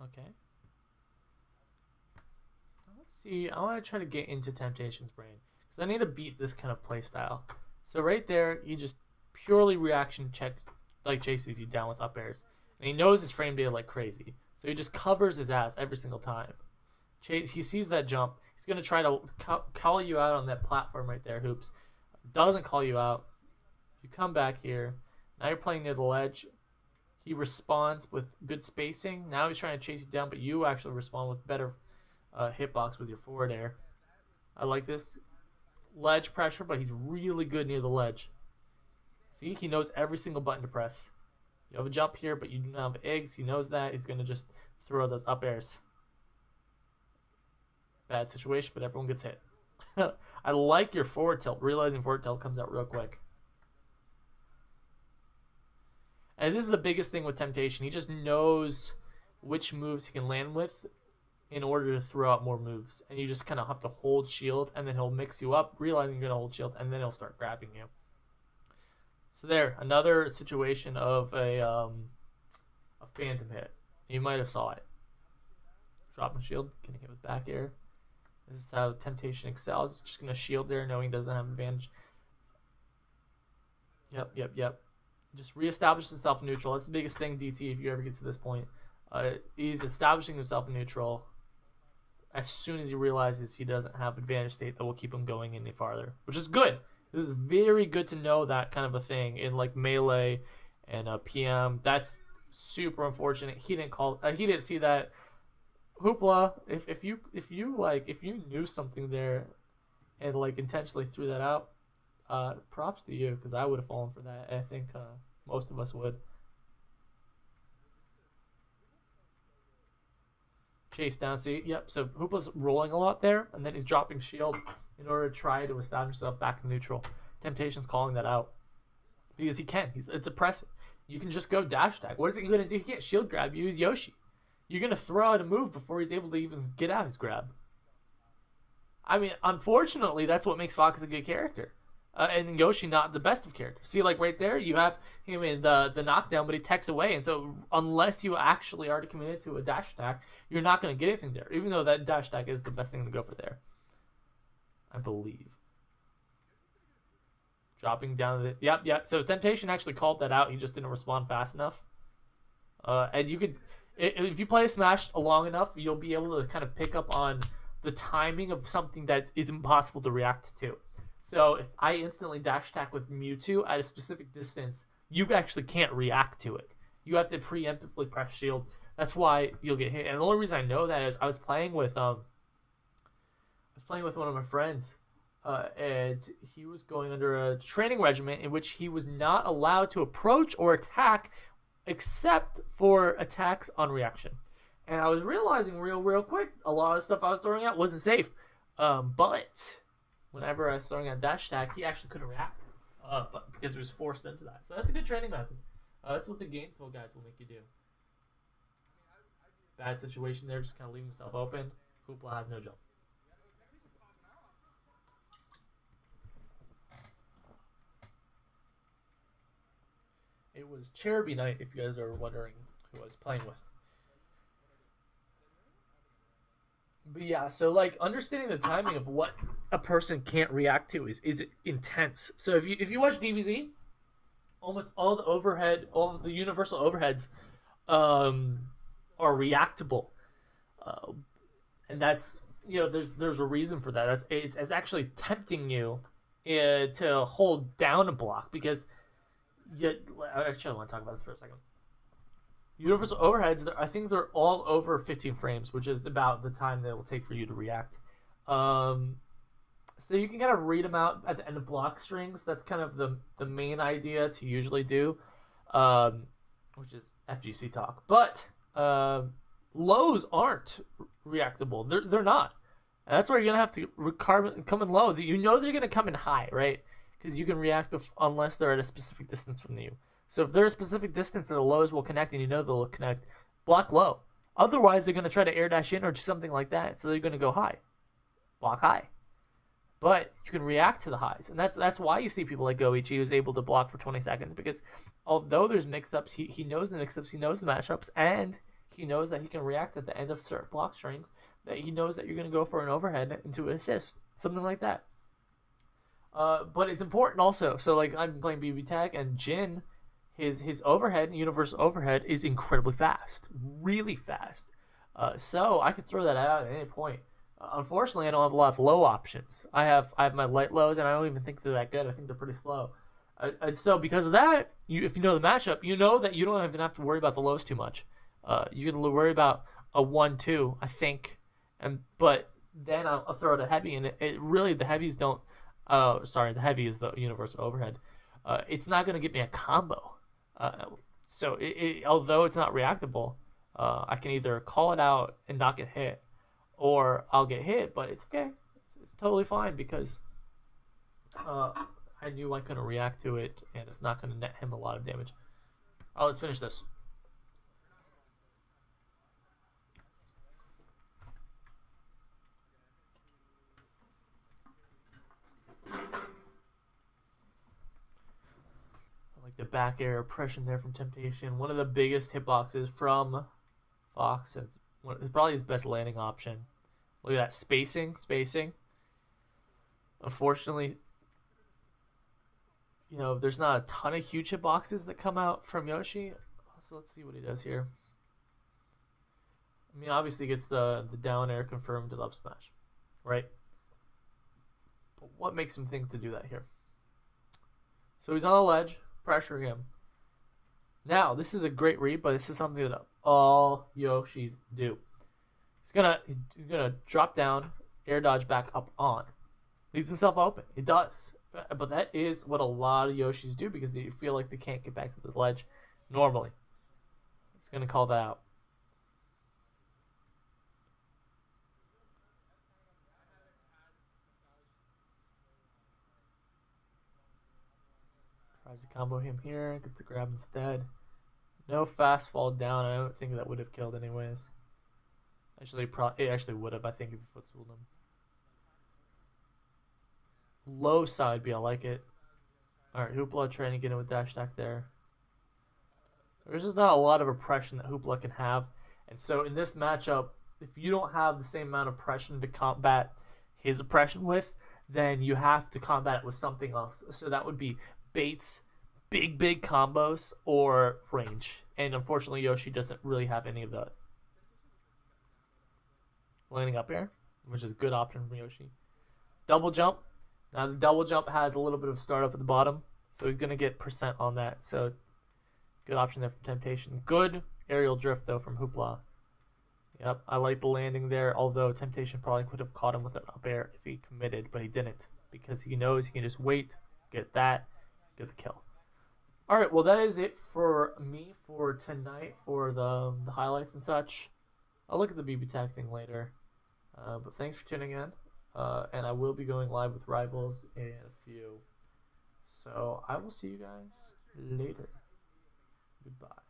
Okay. Let's see. I want to try to get into Temptation's brain because I need to beat this kind of play style. So right there, he just purely reaction check, like chases you down with up airs, and he knows his frame data like crazy. So he just covers his ass every single time. Chase, he sees that jump. He's gonna try to call you out on that platform right there. Hoops doesn't call you out. You come back here. Now you're playing near the ledge. He responds with good spacing. Now he's trying to chase you down, but you actually respond with better hitbox with your forward air. I like this ledge pressure, but he's really good near the ledge. See, he knows every single button to press. You have a jump here, but you do not have eggs. He knows that. He's going to just throw those up airs. Bad situation, but everyone gets hit. I like your forward tilt. Realizing forward tilt comes out real quick. And this is the biggest thing with Temptation. He just knows which moves he can land with in order to throw out more moves. And you just kind of have to hold shield, and then he'll mix you up, realizing you're going to hold shield, and then he'll start grabbing you. So there, another situation of a phantom hit. You might have saw it. Dropping shield, getting hit with back air. This is how Temptation excels. It's just going to shield there, knowing he doesn't have advantage. Yep. Just reestablish himself in neutral. That's the biggest thing, DT, if you ever get to this point. He's establishing himself in neutral as soon as he realizes he doesn't have advantage state that will keep him going any farther, which is good. This is very good to know that kind of a thing in like melee and PM. That's super unfortunate. He didn't see that. Hooplah, if you knew something there and like intentionally threw that out, props to you, because I would have fallen for that. I think most of us would. Chase down, see? Yep, so Hooplah's rolling a lot there, and then he's dropping shield in order to try to establish himself back in neutral. Temptation's calling that out. Because he can. It's oppressive. You can just go dash tag. What is he going to do? He can't shield grab you. He's Yoshi. You're going to throw out a move before he's able to even get out his grab. I mean, unfortunately, that's what makes Fox a good character. And Yoshi not the best of characters. See, like right there, you have him in the knockdown, but he techs away. And so unless you actually are committed to a dash attack, you're not going to get anything there. Even though that dash attack is the best thing to go for there. I believe. Dropping down the... Yep. So Temptation actually called that out. He just didn't respond fast enough. And you could... If you play Smash long enough, you'll be able to kind of pick up on the timing of something that is impossible to react to. So if I instantly dash attack with Mewtwo at a specific distance, you actually can't react to it. You have to preemptively press shield. That's why you'll get hit. And the only reason I know that is I was playing with one of my friends, and he was going under a training regimen in which he was not allowed to approach or attack except for attacks on reaction. And I was realizing real quick, a lot of stuff I was throwing out wasn't safe. But whenever I was throwing out dash attack, he actually couldn't react, but because he was forced into that. So that's a good training method. That's what the Gainesville guys will make you do. Bad situation there, just kind of leaving himself open. Hooplah has no jump. It was Cheruby Night, if you guys are wondering who I was playing with. But yeah, so like understanding the timing of what a person can't react to is intense. So if you watch DBZ, almost all of the universal overheads are reactable. And that's, there's a reason for that. It's actually tempting you to hold down a block, because actually I want to talk about this for a second. Universal overheads, I think they're all over 15 frames, which is about the time that it will take for you to react. So you can kind of read them out at the end of block strings. That's kind of the main idea to usually do, which is FGC talk. But lows aren't reactable. They're not. And that's why you're going to have to come in low. They're going to come in high, right? Because you can react unless they're at a specific distance from you. So if they're a specific distance that the lows will connect, and they'll connect, block low. Otherwise, they're going to try to air dash in or something like that. So they're going to go high. Block high. But you can react to the highs. And that's why you see people like Goichi who's able to block for 20 seconds. Because although there's mix-ups, he knows the mix-ups, he knows the matchups, and he knows that he can react at the end of certain block strings, that he knows that you're going to go for an overhead into an assist, something like that. But it's important also. So like I'm playing BB tag, and Jin, his overhead, universal overhead, is incredibly fast, really fast. So I could throw that out at any point. Unfortunately, I don't have a lot of low options. I have my light lows, and I don't even think they're that good. I think they're pretty slow. So because of that, if you know the matchup, you know that you don't even have to worry about the lows too much. You can worry about a 1-2, I think, but then I'll throw it a heavy, and it really the heavies don't. The heavy is the universal overhead. It's not going to get me a combo. So although it's not reactable, I can either call it out and not get hit, or I'll get hit, but it's okay. It's totally fine because I knew I couldn't react to it, and it's not going to net him a lot of damage. Oh, let's finish this. Like the back air oppression there from Temptation. One of the biggest hitboxes from Fox. It's probably his best landing option. Look at that spacing. Unfortunately, there's not a ton of huge hitboxes that come out from Yoshi. So let's see what he does here. I mean, obviously he gets the down air confirmed to the up smash, right? But what makes him think to do that here? So he's on the ledge. Pressure him. Now, this is a great read, but this is something that all Yoshis do. He's gonna drop down, air dodge back up on. Leaves himself open. He does. But that is what a lot of Yoshis do because they feel like they can't get back to the ledge normally. He's gonna call that out. Tries to combo him here, gets the grab instead. No fast fall down. I don't think that would have killed anyways. Actually, it actually would have, I think, if he footstooled him. Low side B, I like it. Alright, Hooplah trying to get in with dash attack there. There's just not a lot of oppression that Hooplah can have. And so in this matchup, if you don't have the same amount of oppression to combat his oppression with, then you have to combat it with something else. So that would be baits, big combos, or range. And unfortunately, Yoshi doesn't really have any of that. Landing up air, which is a good option from Yoshi. Double jump. Now the double jump has a little bit of startup at the bottom, so he's going to get percent on that. So good option there from Temptation. Good aerial drift, though, from Hooplah. Yep, I like the landing there, although Temptation probably could have caught him with an up air if he committed, but he didn't, because he knows he can just wait, get that, get the kill. Alright, well that is it for me for tonight, for the highlights and such. I'll look at the BB tag thing later. But thanks for tuning in. And I will be going live with Rivals in a few. So I will see you guys later. Goodbye.